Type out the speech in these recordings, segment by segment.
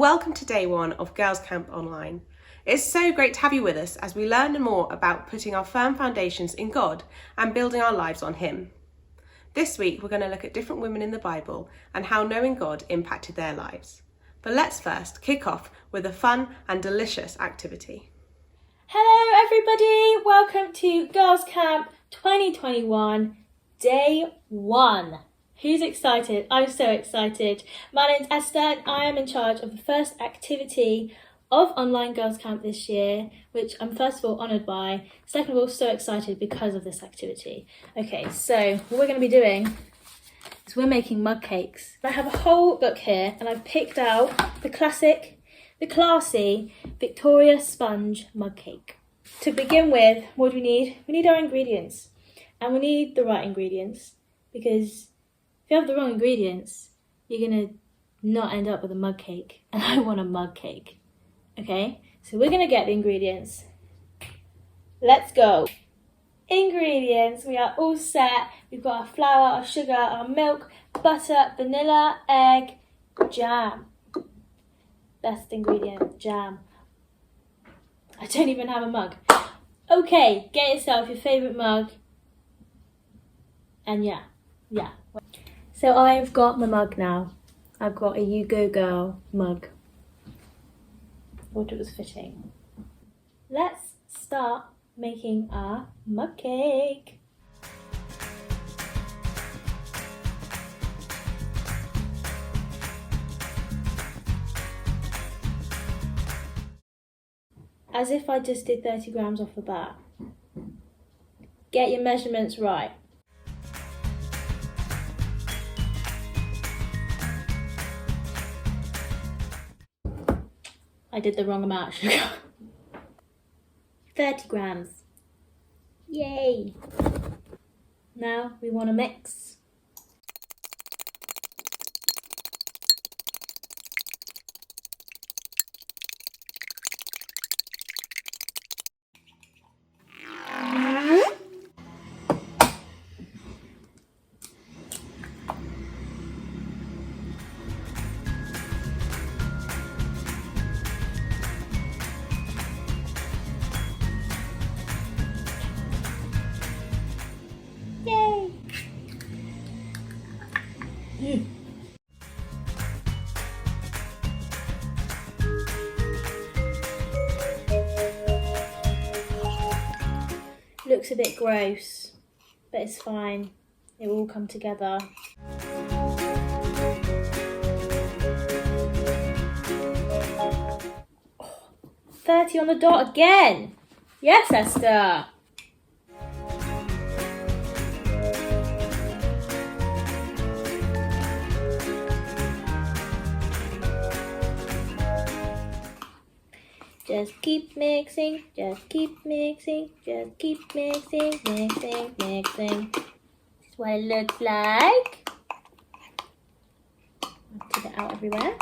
welcome to day one of Girls Camp Online. It's so great to have you with us as we learn more about putting our firm foundations in God and building our lives on Him. This week we're going to look at different women in the Bible and how knowing God impacted their lives. But let's first kick off with a fun and delicious activity. Hello everybody, welcome to Girls Camp 2021, day 1. Who's excited? I'm so excited. My name's Esther and I am in charge of the first activity of Online Girls Camp this year, which I'm first of all honoured by, second of all so excited because of this activity. Okay, so what we're going to be doing is we're making mug cakes. I have a whole book here and I've picked out the classy Victoria sponge mug cake. To begin with, what do we need? We need our ingredients, and we need the right ingredients, because if you have the wrong ingredients, you're going to not end up with a mug cake, and I want a mug cake. Okay, so we're going to get the ingredients. Let's go. Ingredients, we are all set. We've got our flour, our sugar, our milk, butter, vanilla, egg, jam. Best ingredient, jam. I don't even have a mug. Okay, get yourself your favourite mug. And yeah. So I've got my mug now. I've got a You Go Girl mug. Thought it was fitting. Let's start making our mug cake. As if I just did 30 grams off the bat. Get your measurements right. I did the wrong amount of sugar. 30 grams. Yay! Now we want to mix. Yay! Looks a bit gross, but it's fine. It will all come together. Oh, 30 on the dot again. Yes, Esther. Just keep mixing, just keep mixing, just keep mixing, mixing. This is what it looks like. I'll take it out everywhere.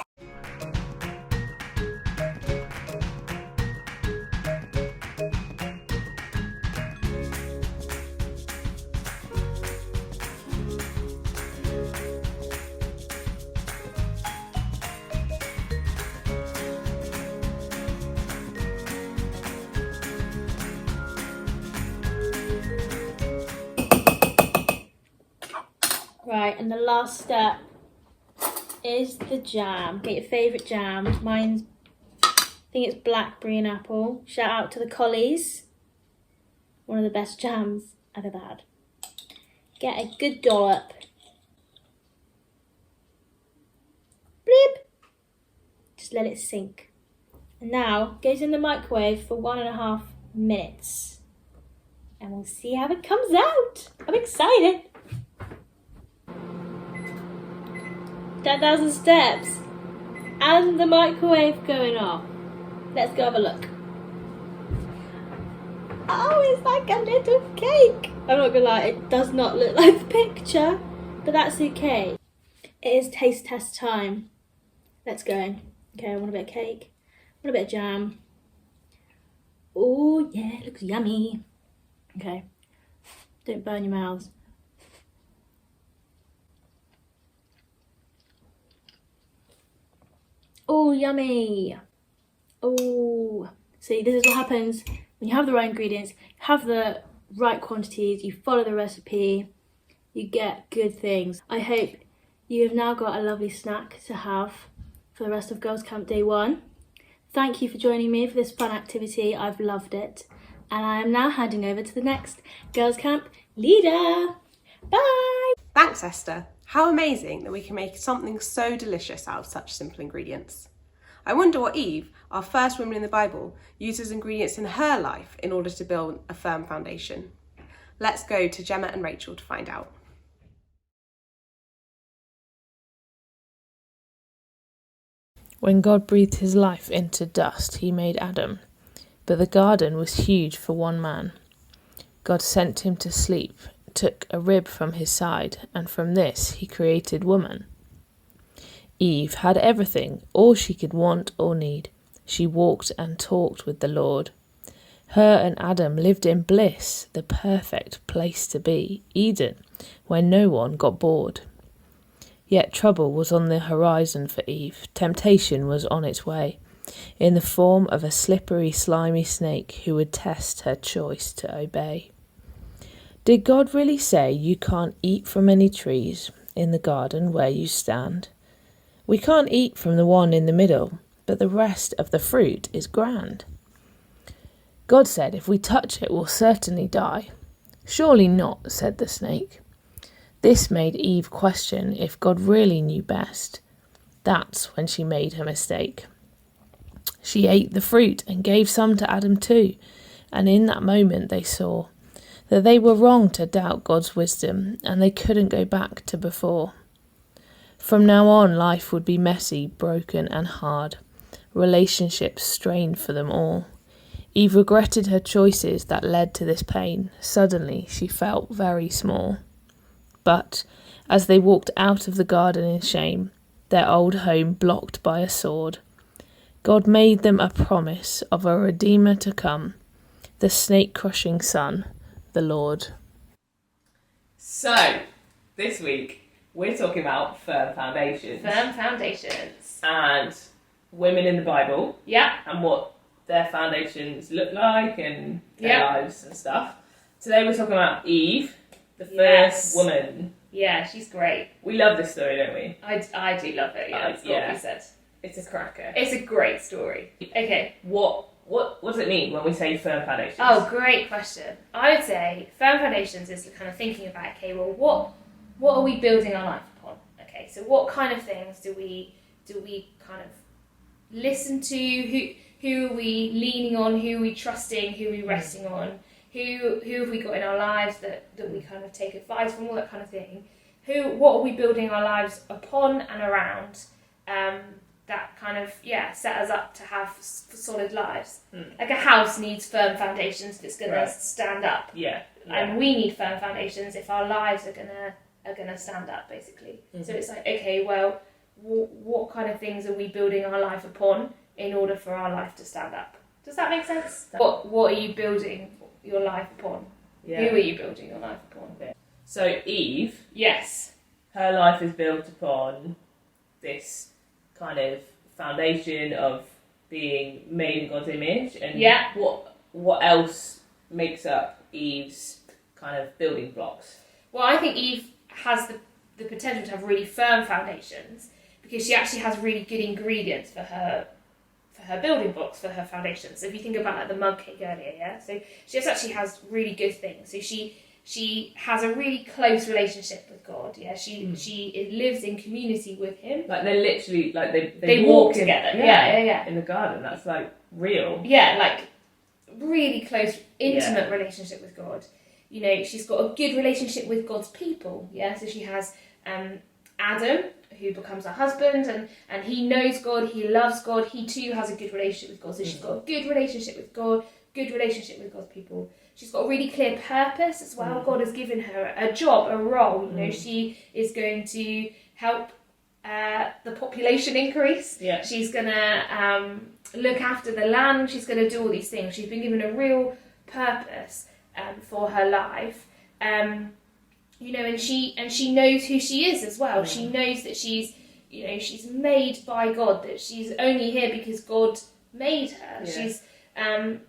Right, and the last step is the jam. Get your favourite jam. Mine's, I think it's blackberry and apple. Shout out to the Collies. One of the best jams I've ever had. Get a good dollop. Bleep. Just let it sink. And now, goes in the microwave for 1.5 minutes. And we'll see how it comes out. I'm excited. 10,000 steps and the microwave going off. Let's go have a look. Oh, it's like a little cake. I'm not gonna lie, it does not look like the picture, but that's okay. It is taste test time. Let's go. Okay, I want a bit of cake. I want a bit of jam. Oh yeah, it looks yummy. Okay, don't burn your mouths. Oh, yummy. Oh, see, this is what happens when you have the right ingredients, have the right quantities, you follow the recipe, you get good things. I hope you have now got a lovely snack to have for the rest of Girls Camp Day 1. Thank you for joining me for this fun activity. I've loved it. And I am now handing over to the next Girls Camp leader. Bye! Thanks, Esther. How amazing that we can make something so delicious out of such simple ingredients. I wonder what Eve, our first woman in the Bible, uses ingredients in her life in order to build a firm foundation. Let's go to Gemma and Rachel to find out. When God breathed his life into dust, he made Adam. But the garden was huge for one man. God sent him to sleep, took a rib from his side, and from this he created woman. Eve had everything, all she could want or need. She walked and talked with the Lord. Her and Adam lived in bliss, the perfect place to be, Eden, where no one got bored. Yet trouble was on the horizon for Eve. Temptation was on its way, in the form of a slippery, slimy snake who would test her choice to obey. Did God really say you can't eat from any trees in the garden where you stand? We can't eat from the one in the middle, but the rest of the fruit is grand. God said if we touch it, we'll certainly die. Surely not, said the snake. This made Eve question if God really knew best. That's when she made her mistake. She ate the fruit and gave some to Adam too, and in that moment they saw that they were wrong to doubt God's wisdom, and they couldn't go back to before. From now on, life would be messy, broken and hard, relationships strained for them all. Eve regretted her choices that led to this pain. Suddenly she felt very small. But as they walked out of the garden in shame, their old home blocked by a sword, God made them a promise of a Redeemer to come, the snake-crushing Son, the Lord. So, this week, we're talking about firm foundations. Firm foundations. And women in the Bible. Yeah. And what their foundations look like and their lives and stuff. Today we're talking about Eve, the first woman. Yeah, she's great. We love this story, don't we? I do love it, yeah. That's what we said. It's a cracker. It's a great story. Okay. What does it mean when we say firm foundations? Oh, great question. I would say firm foundations is kind of thinking about, okay, well, what are we building our life upon? Okay, so what kind of things do we kind of listen to? Who are we leaning on? Who are we trusting? Who are we resting on? Who have we got in our lives that we kind of take advice from, all that kind of thing? What are we building our lives upon and around? That kind of set us up to have solid lives. Like a house needs firm foundations if it's going to stand up. Yeah. And we need firm foundations if our lives are gonna stand up, basically. So it's like, okay, well, what kind of things are we building our life upon in order for our life to stand up? Does that make sense? What are you building your life upon? Yeah. Who are you building your life upon? So Eve. Yes. Her life is built upon this kind of foundation of being made in God's image, and what else makes up Eve's kind of building blocks? Well, I think Eve has the potential to have really firm foundations because she actually has really good ingredients for her building blocks, for her foundations. So if you think about like the mug cake earlier, so she actually has really good things. So she has a really close relationship with God. Yeah, she lives in community with Him. Like they're literally like they walk together. Yeah. In the garden, that's like real. Yeah, like really close, intimate relationship with God. You know, she's got a good relationship with God's people. Yeah, so she has Adam, who becomes her husband, and he knows God, he loves God. He too has a good relationship with God. So she's got a good relationship with God, good relationship with God's people. She's got a really clear purpose as well. God has given her a job, a role. You know, she is going to help the population increase. Yeah. She's going to look after the land. She's going to do all these things. She's been given a real purpose for her life. You know, and she knows who she is as well. She knows that she's, she's made by God, that she's only here because God made her.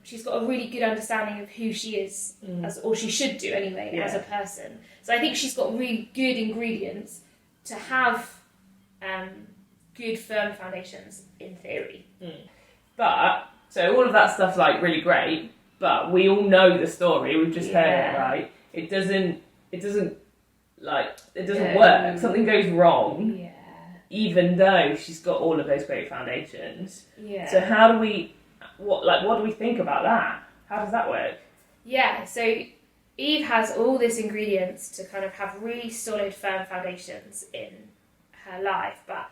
She's got a really good understanding of who she is, or she should do anyway, as a person. So I think she's got really good ingredients to have good, firm foundations in theory. But, so all of that stuff's like really great, but we all know the story, we've just heard it, right? It doesn't work. Something goes wrong. Yeah. Even though she's got all of those great foundations. Yeah. So how do we, what do we think about that? How does that work? Yeah, so Eve has all these ingredients to kind of have really solid, firm foundations in her life. But,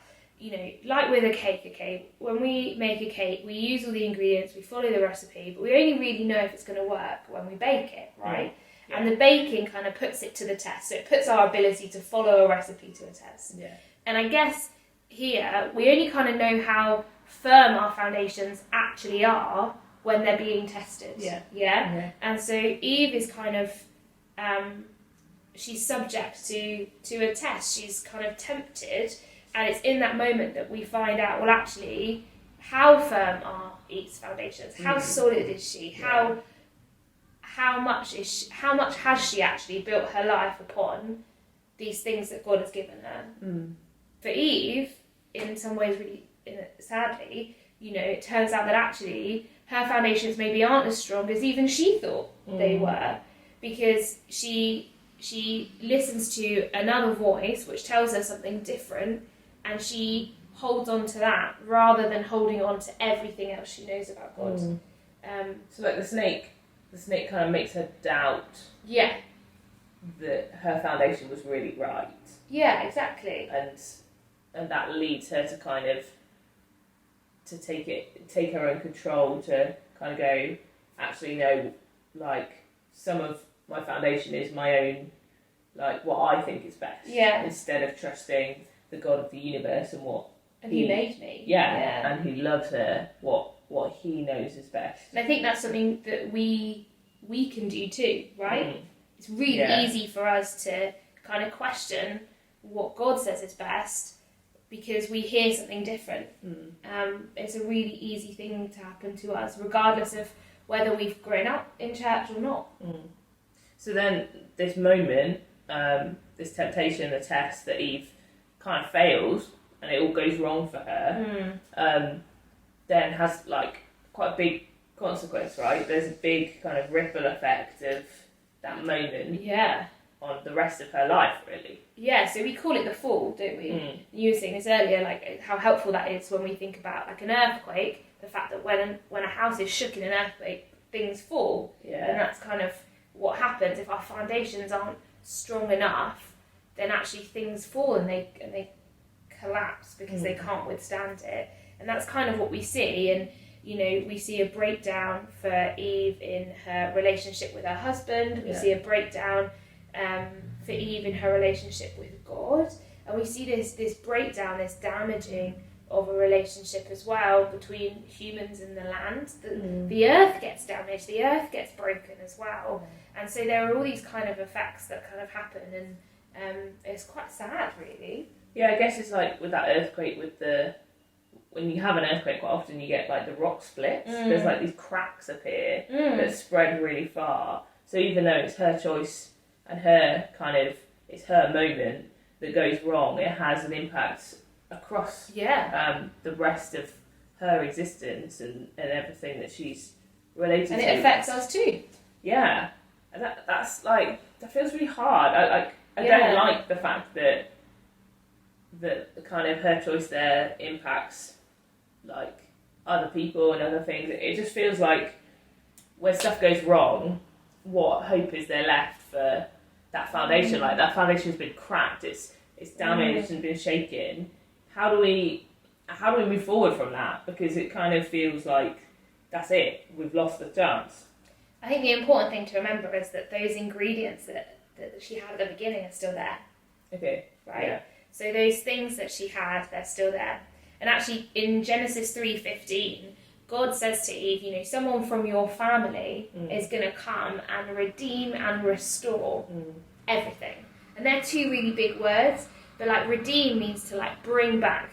like with a cake, okay, when we make a cake, we use all the ingredients, we follow the recipe, but we only really know if it's going to work when we bake it, right? Yeah. And the baking kind of puts it to the test. So it puts our ability to follow a recipe to a test. Yeah. And I guess here, we only kind of know how firm our foundations actually are when they're being tested. Yeah. And so Eve is kind of, she's subject to a test. She's kind of tempted, and it's in that moment that we find out, well, actually, how firm are Eve's foundations? How solid is she? How much has she actually built her life upon these things that God has given her? For Eve, in some ways, really sadly, it turns out that actually her foundations maybe aren't as strong as even she thought they were, because she listens to another voice which tells her something different, and she holds on to that rather than holding on to everything else she knows about God. So like the snake kind of makes her doubt that her foundation was really right. Yeah, exactly. And that leads her to kind of to take her own control, to kind of go, actually no, like some of my foundation is my own, like what I think is best. Yeah. Instead of trusting the God of the universe and what he made me. Yeah. And he loves her, what he knows is best. And I think that's something that we can do too, right? It's really easy for us to kind of question what God says is best because we hear something different. It's a really easy thing to happen to us, regardless of whether we've grown up in church or not. So then this moment, this temptation, the test that Eve kind of fails and it all goes wrong for her, then has like quite a big consequence, right? There's a big kind of ripple effect of that moment on the rest of her life, really. Yeah, so we call it the fall, don't we? You were saying this earlier, like how helpful that is when we think about like an earthquake, the fact that when a house is shook in an earthquake, things fall. And that's kind of what happens if our foundations aren't strong enough, then actually things fall and they collapse because they can't withstand it. And that's kind of what we see. And we see a breakdown for Eve in her relationship with her husband. We see a breakdown for Eve in her relationship with God. And we see this breakdown, this damaging of a relationship as well between humans and the land. The earth gets damaged, the earth gets broken as well. And so there are all these kind of effects that kind of happen, and it's quite sad, really. Yeah, I guess it's like with that earthquake, when you have an earthquake, quite often you get like the rock splits. There's like these cracks appear that spread really far. So even though it's her choice and it's her moment that goes wrong, it has an impact across the rest of her existence and everything that she's related to. And it affects us too. Yeah. And that's like, that feels really hard. I don't like the fact that kind of her choice there impacts like other people and other things. It just feels like when stuff goes wrong, what hope is there left for that foundation? Like that foundation's been cracked, it's damaged and been shaken. How do we move forward from that? Because it kind of feels like that's it, we've lost the chance. I think the important thing to remember is that those ingredients that she had at the beginning are still there. Okay. Right? Yeah. So those things that she had, they're still there. And actually in Genesis 3:15, God says to Eve, someone from your family is going to come and redeem and restore everything. And they're two really big words, But like redeem means to like bring back,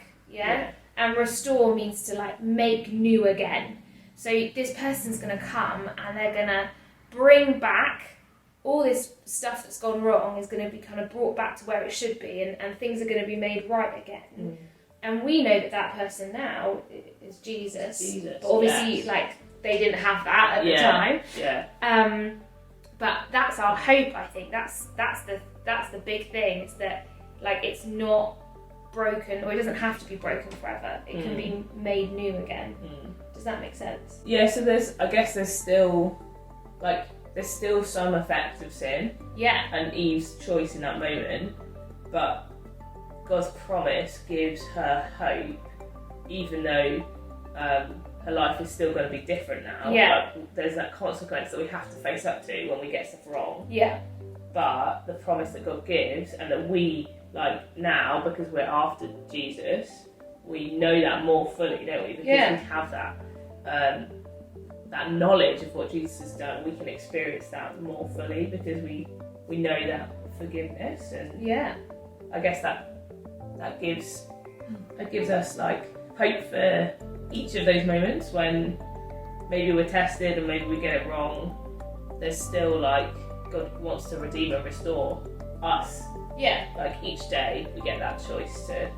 and restore means to like make new again. So this person's going to come and they're going to bring back all this stuff that's gone wrong is going to be kind of brought back to where it should be, and things are going to be made right again. And we know that person now is Jesus. But obviously, like, they didn't have that at the time. But that's our hope, I think. That's the big thing, is that, like, it's not broken, or it doesn't have to be broken forever. It can be made new again. Does that make sense? Yeah, so there's still some effect of sin. Yeah. And Eve's choice in that moment, but God's promise gives her hope, even though her life is still going to be different now. Yeah. Like, there's that consequence that we have to face up to when we get stuff wrong. Yeah. But the promise that God gives, and that we, like, now, because we're after Jesus, we know that more fully, don't we? Because we have that knowledge of what Jesus has done. We can experience that more fully because we know that forgiveness, and I guess that gives us like hope for each of those moments when maybe we're tested and maybe we get it wrong. There's still, like, God wants to redeem and restore us. Yeah. Like, each day we get that choice to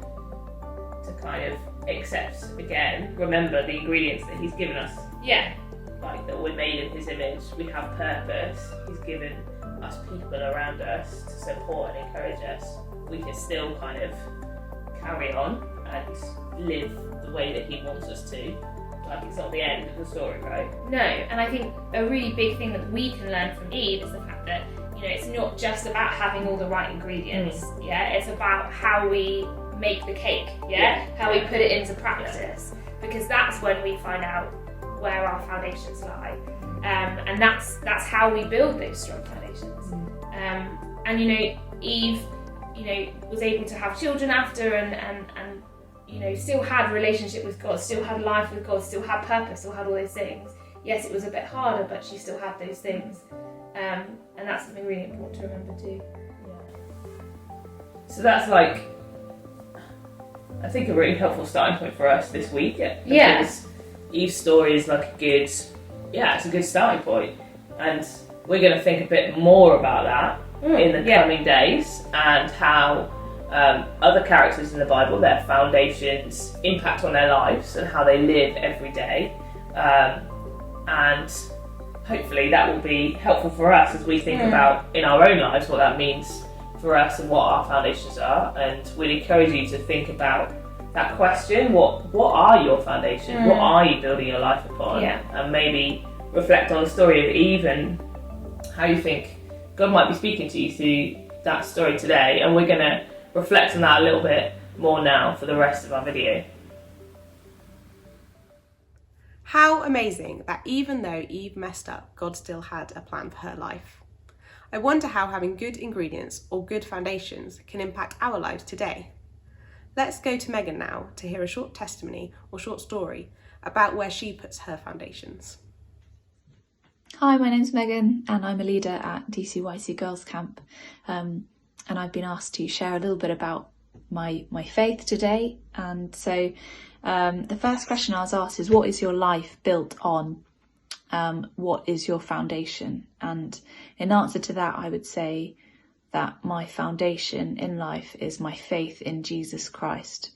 kind of accept again, remember the ingredients that He's given us. Yeah. Like, that we're made in His image, we have purpose, He's given us people around us to support and encourage us. We can still kind of carry on and live the way that He wants us to. Like, it's not the end of the story, right? No, and I think a really big thing that we can learn from Eve is the fact that, you know, it's not just about having all the right ingredients, it's about how we make the cake, how we put it into practice, because that's when we find out where our foundations lie, and that's how we build those strong foundations. And you know, Eve, you know, was able to have children after, and you know, still had a relationship with God, still had life with God, still had purpose, still had all those things. Yes, it was a bit harder, but she still had those things, and that's something really important to remember too. So that's, like, I think, a really helpful starting point for us this week. Because Eve's story is like it's a good starting point, and we're going to think a bit more about that in the coming days, and how other characters in the Bible, their foundations impact on their lives and how they live every day, and hopefully that will be helpful for us as we think about in our own lives what that means for us and what our foundations are. And we'd encourage you to think about that question: what are your foundations? What are you building your life upon? And maybe reflect on the story of Eve and how you think God might be speaking to you through that story today. And we're going to reflect on that a little bit more now for the rest of our video. How amazing that even though Eve messed up, God still had a plan for her life. I wonder how having good ingredients or good foundations can impact our lives today. Let's go to Megan now to hear a short testimony or short story about where she puts her foundations. Hi, my name's Megan and I'm a leader at DCYC Girls Camp, and I've been asked to share a little bit about my faith today. And so the first question I was asked is, what is your life built on? What is your foundation? And in answer to that, I would say that my foundation in life is my faith in Jesus Christ.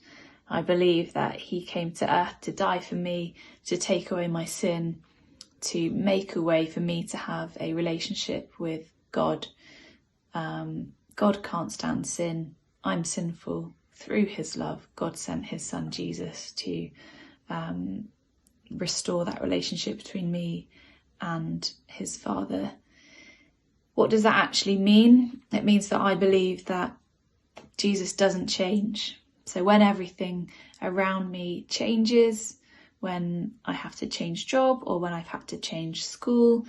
I believe that He came to earth to die for me, to take away my sin, to make a way for me to have a relationship with God. God can't stand sin. I'm sinful. Through His love, God sent His Son Jesus to restore that relationship between me and His Father. What does that actually mean? It means that I believe that Jesus doesn't change. So when everything around me changes, when I have to change job, or when I've had to change school,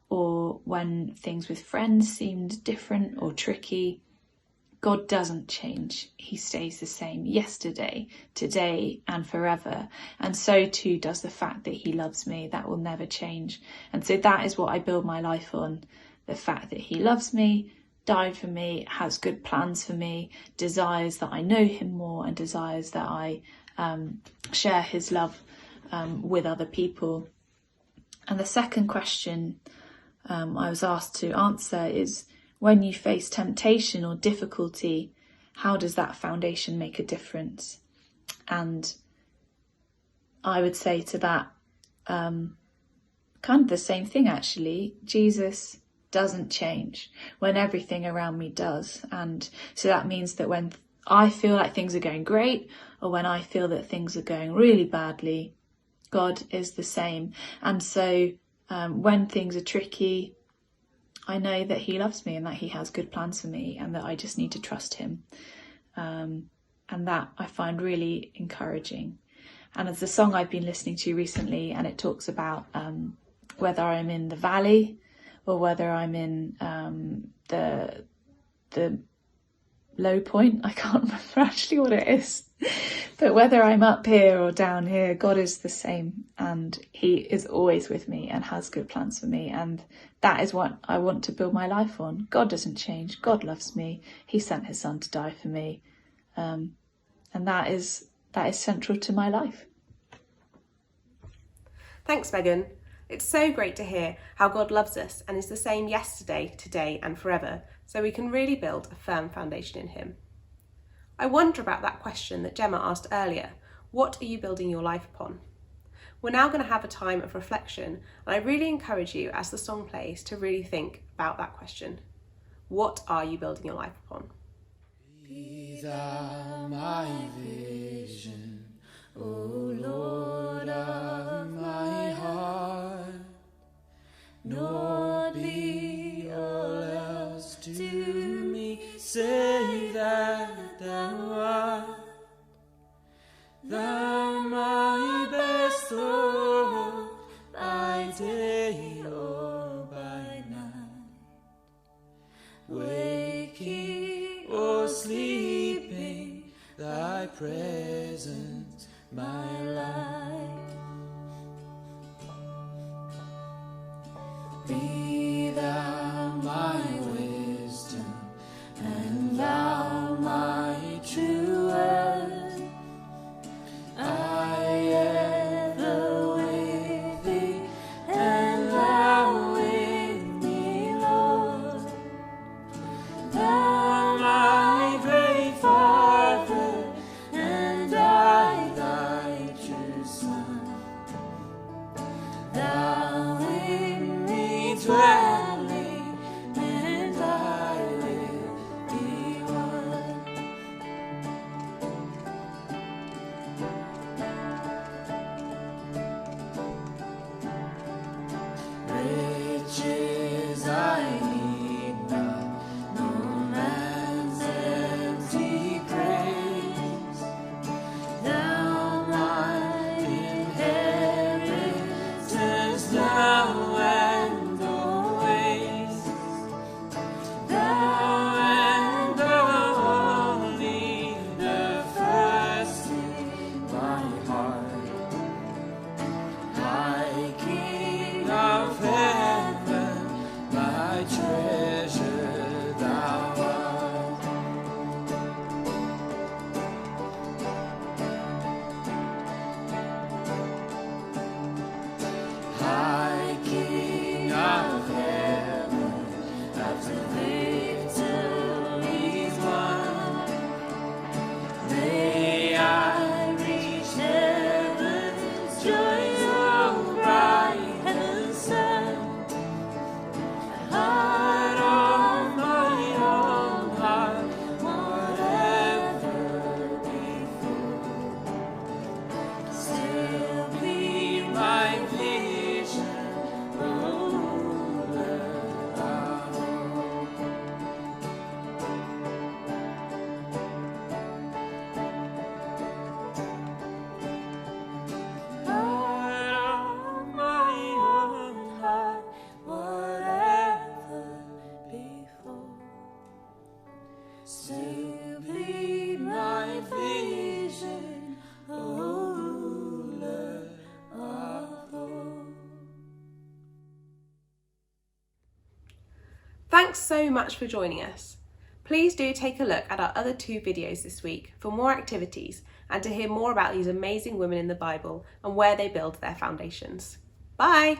or when things with friends seemed different or tricky, God doesn't change. He stays the same yesterday, today, and forever. And so too does the fact that He loves me. That will never change. And so that is what I build my life on. The fact that He loves me, died for me, has good plans for me, desires that I know him more, and desires that I share his love with other people. And the second question I was asked to answer is, when you face temptation or difficulty, how does that foundation make a difference? And I would say to that, kind of the same thing actually. Jesus doesn't change when everything around me does. And so that means that when I feel like things are going great, or when I feel that things are going really badly, God is the same. And so when things are tricky, I know that he loves me and that he has good plans for me, and that I just need to trust him. And that I find really encouraging. And it's a song I've been listening to recently, and it talks about whether I'm in the valley or whether I'm in the low point. I can't remember actually what it is. But whether I'm up here or down here, God is the same, and he is always with me and has good plans for me. And that is what I want to build my life on. God doesn't change. God loves me. He sent his son to die for me. And that is central to my life. Thanks, Megan. It's so great to hear how God loves us and is the same yesterday, today and forever, so we can really build a firm foundation in him. I wonder about that question that Gemma asked earlier. What are you building your life upon? We're now going to have a time of reflection, and I really encourage you, as the song plays, to really think about that question. What are you building your life upon? Be thou my vision, O Lord of my heart, nor be all else to me, save that thou art. Thou my best Lord, by day or by night, waking or sleeping, thy presence my light. Be thou my wisdom, and thou my true word. I ever with thee, and thou with me, Lord. Thou my great Father, and I thy true Son. Thou in me dwelling, and I will be one. Riches I need not, no man's empty praise. Thou my inheritance, thou and always. Thou and only, the first in my heart. High King of heaven, my treasure thou art. High King of heaven, after victory's won, may I reach heaven's joys, so bright and sun. Heart of my own heart, whatever before, still be my vision, ruler of all. Heart of my own heart, whatever before, still be my vision, ruler of all. Thanks so much for joining us. Please do take a look at our other 2 videos this week for more activities and to hear more about these amazing women in the Bible and where they build their foundations. Bye!